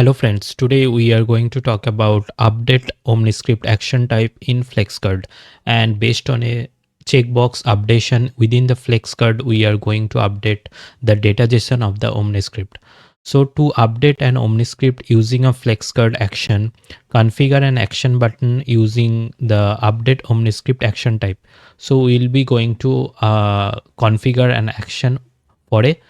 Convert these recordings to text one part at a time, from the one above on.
Hello friends, today we are going to talk about update OmniScript action type in FlexCard, and based on a checkbox updation within the FlexCard we are going to update the data JSON of the OmniScript. So to update an OmniScript using a FlexCard action, configure an action button using the update OmniScript action type. So we'll be going to configure an action for a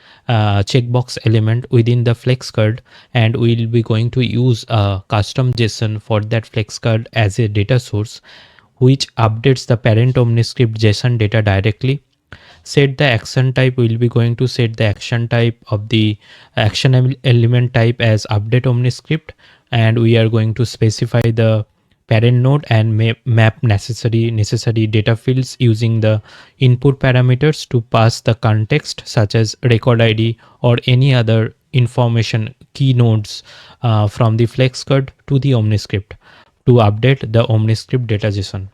checkbox element within the FlexCard, and we'll be going to use a custom JSON for that FlexCard as a data source, which updates the parent OmniScript JSON data directly. Set the action type, we'll be going to set the action type of the element type as update OmniScript, and we are going to specify the parent node and map necessary data fields using the input parameters to pass the context such as record id or any other information key nodes from the FlexCard to the OmniScript to update the OmniScript data JSON.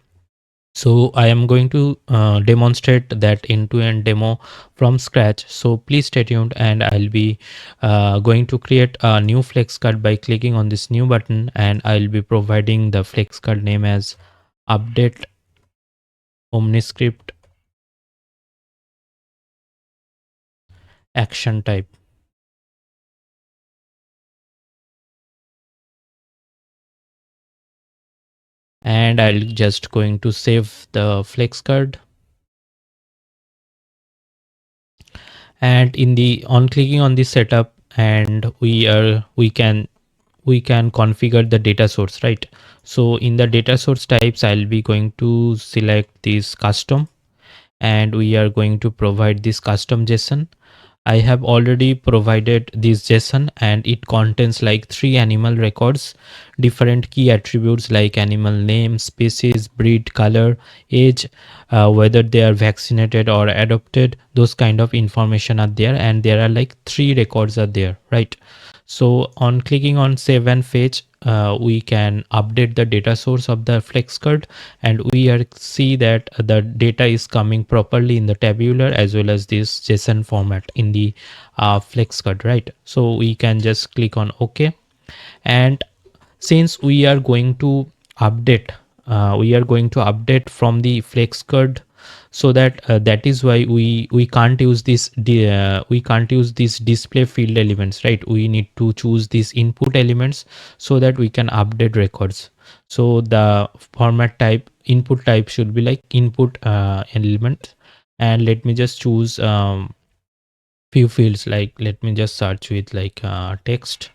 So I am going to demonstrate that end-to-end demo from scratch. So please stay tuned, and I'll be going to create a new FlexCard by clicking on this new button, and I'll be providing the FlexCard name as update OmniScript action type. And I'll just going to save the FlexCard. And in the on clicking on the setup, and we can configure the data source, right? So in the data source types, I'll be going to select this custom, and we are going to provide this custom JSON. I have already provided this JSON, and it contains like 3 animal records, different key attributes like animal name, species, breed, color, age, whether they are vaccinated or adopted. Those kind of information are there, and there are like 3 records are there, right? So on clicking on save and fetch, we can update the data source of the FlexCard, and we are see that the data is coming properly in the tabular as well as this JSON format in the FlexCard, right? So we can just click on OK. And since we are going to update, from the FlexCard, so that that is why we can't use this display field elements, right? We need to choose these input elements so that we can update records. So the format type, input type should be like input element. And let me just choose few fields, like let me just search with like text.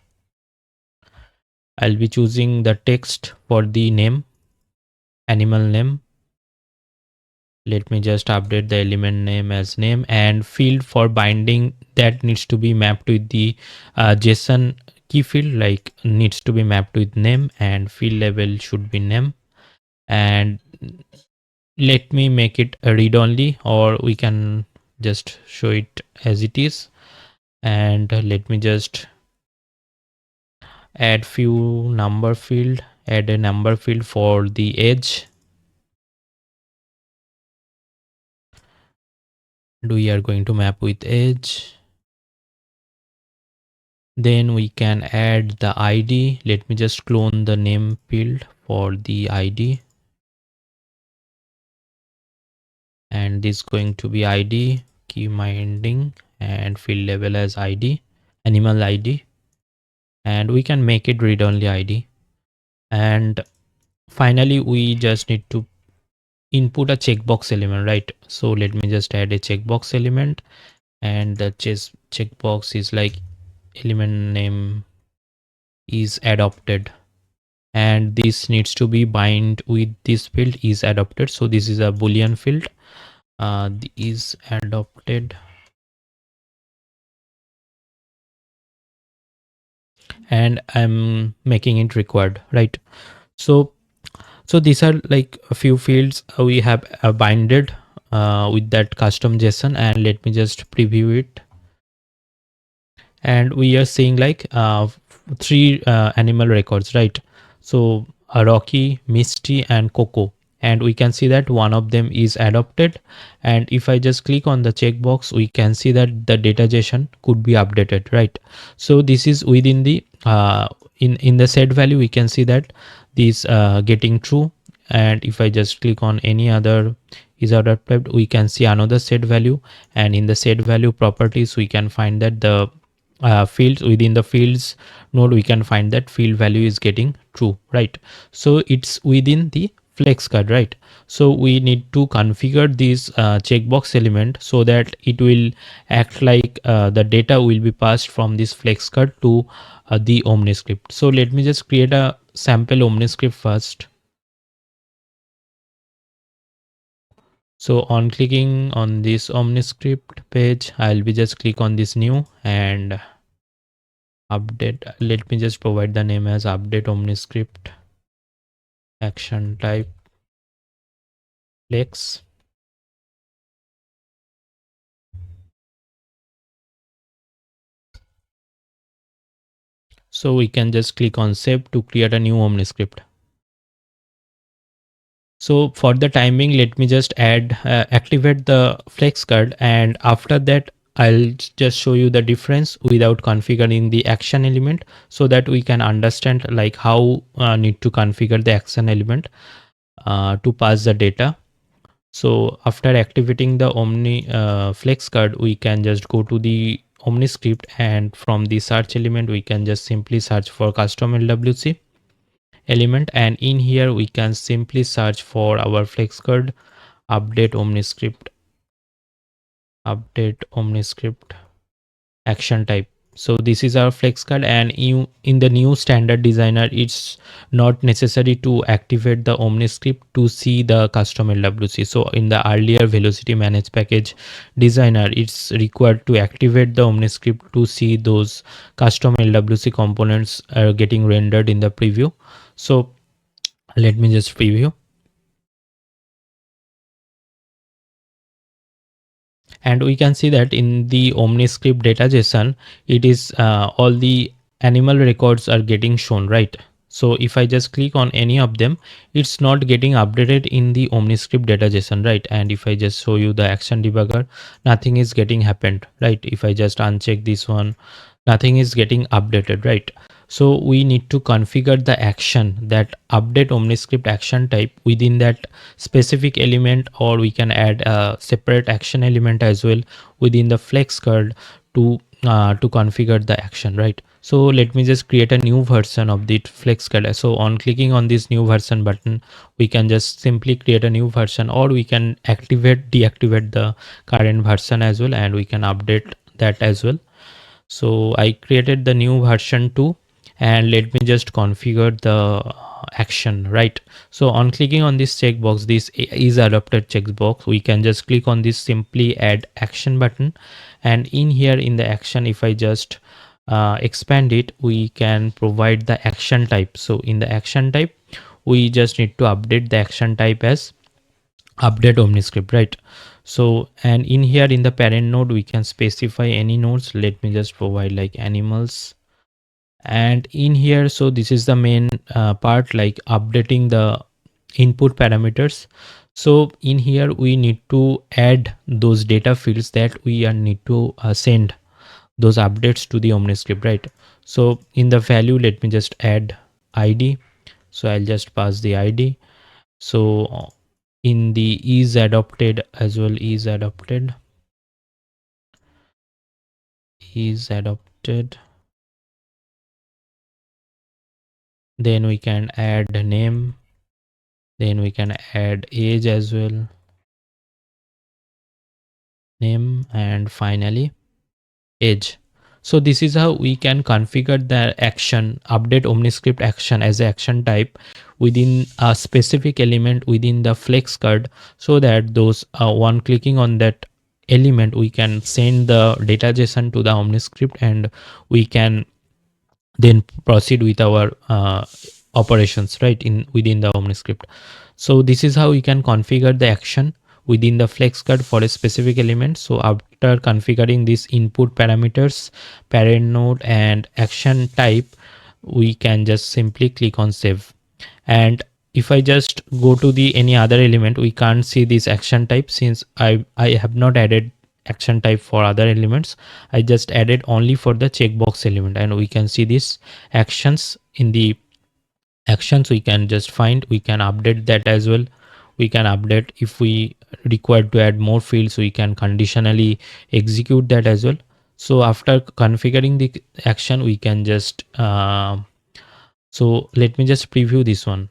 I'll be choosing the text for the name, animal name. Let me just update the element name as name, and field for binding that needs to be mapped with the JSON key field, like needs to be mapped with name, and field label should be name. And let me make it a read only, or we can just show it as it is. And let me just add few number field, add a number field for the age. We are going to map with age. Then we can add the ID. Let me just clone the name field for the ID, and this is going to be ID, key binding, and field label as ID, animal ID, and we can make it read only ID. And finally we just need to input a checkbox element, right? So let me just add a checkbox element, and the checkbox is like element name is adopted, and this needs to be bind with this field is adopted. So this is a boolean field, is adopted, and I'm making it required, right? So these are like a few fields we have binded with that custom JSON, and let me just preview it. And we are seeing like 3 animal records, right? So Rocky, Misty, and Coco, and we can see that one of them is adopted. And if I just click on the checkbox, we can see that the data JSON could be updated, right? So this is within the uh, in the set value we can see that this getting true. And if I just click on any other is order type, we can see another set value. And in the set value properties we can find that the fields within the fields node, we can find that field value is getting true, right? So it's within the flex card, right? So we need to configure this checkbox element so that it will act like the data will be passed from this flex card to the OmniScript. So let me just create a sample OmniScript first. So on clicking on this OmniScript page, I'll be just click on this new and update. Let me just provide the name as update OmniScript action type flex. So we can just click on save to create a new OmniScript. So for the timing, let me just activate the flex card, and after that I'll just show you the difference without configuring the action element, so that we can understand like how need to configure the action element to pass the data. So after activating the Omni flex card, we can just go to the OmniScript, and from the search element we can just simply search for custom LWC element, and in here we can simply search for our flex card update OmniScript action type. So this is our flex card, and you in the new standard designer it's not necessary to activate the OmniScript to see the custom LWC. So in the earlier velocity manage package designer, it's required to activate the OmniScript to see those custom LWC components are getting rendered in the preview. So let me just preview. And we can see that in the OmniScript data JSON, it is all the animal records are getting shown, right? So if I just click on any of them, it's not getting updated in the OmniScript data JSON, right? And if I just show you the action debugger, nothing is getting happened, right? If I just uncheck this one, nothing is getting updated, right? So we need to configure the action that update OmniScript action type within that specific element, or we can add a separate action element as well within the flex card to configure the action, right? So let me just create a new version of the flex card. So on clicking on this new version button, we can just simply create a new version, or we can deactivate the current version as well, and we can update that as well. So I created the new version 2, and let me just configure the action, right? So on clicking on this checkbox, this is adopted checkbox, we can just click on this simply add action button, and in here in the action, if I just expand it, we can provide the action type. So in the action type, we just need to update the action type as update OmniScript, right? So and in here in the parent node, we can specify any nodes. Let me just provide like animals, and in here, so this is the main part, like updating the input parameters. So in here we need to add those data fields that we need to send those updates to the OmniScript, right? So in the value, let me just add ID. So I'll just pass the ID. So in the is adopted as well, is adopted, then we can add name, then we can add age as well, name, and finally age. So this is how we can configure the action update OmniScript action as a action type within a specific element within the flex card, so that those one clicking on that element, we can send the data JSON to the OmniScript, and we can then proceed with our operations, right, in within the OmniScript. So this is how we can configure the action within the flex card for a specific element. So after configuring these input parameters, parent node, and action type, we can just simply click on save. And if I just go to the any other element, we can't see this action type since I have not added action type for other elements. I just added only for the checkbox element, and we can see this actions. In the actions we can just find, we can update that as well. We can update if we require to add more fields, we can conditionally execute that as well. So after configuring the action, we can just so let me just preview this one.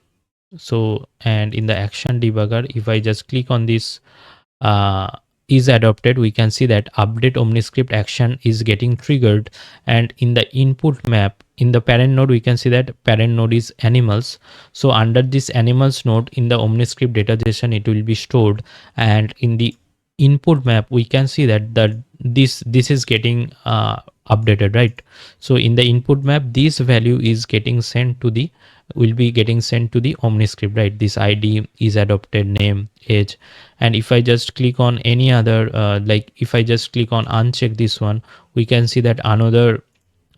So, and in the action debugger, if I just click on this uh, is adopted, we can see that update OmniScript action is getting triggered. And in the input map, in the parent node, we can see that parent node is animals. So under this animals node in the OmniScript data JSON, it will be stored. And in the input map, we can see that this is getting updated, right? So in the input map, this value is getting sent to the will be getting sent to the OmniScript, right? This ID is adopted, name, age. And if I just click on any other like if I just click on uncheck this one, we can see that another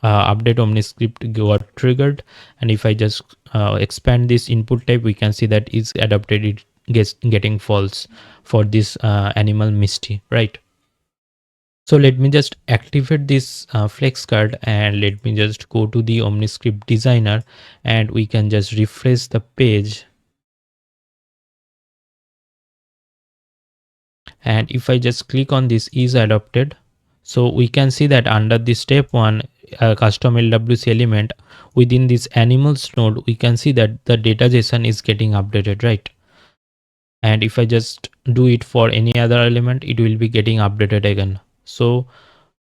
update OmniScript got triggered. And if I just expand this input type, we can see that is adopted, it gets getting false for this animal Misty, right? So let me just activate this flex card, and let me just go to the OmniScript designer, and we can just refresh the page. And if I just click on this is adopted, so we can see that under the step 1 custom LWC element within this animals node, we can see that the data JSON is getting updated, right? And if I just do it for any other element, it will be getting updated again. So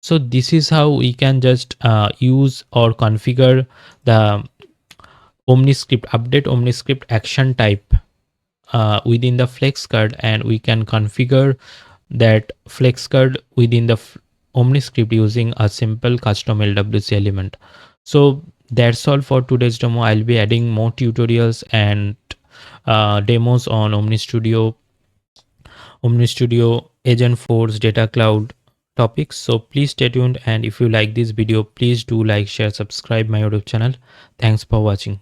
this is how we can just use or configure the OmniScript, update OmniScript action type within the flex card, and we can configure that flex card within the OmniScript using a simple custom LWC element. So that's all for today's demo. I'll be adding more tutorials and demos on OmniStudio, Agent Force, Data Cloud topics. So please stay tuned, and if you like this video, please do like, share, subscribe my YouTube channel. Thanks for watching.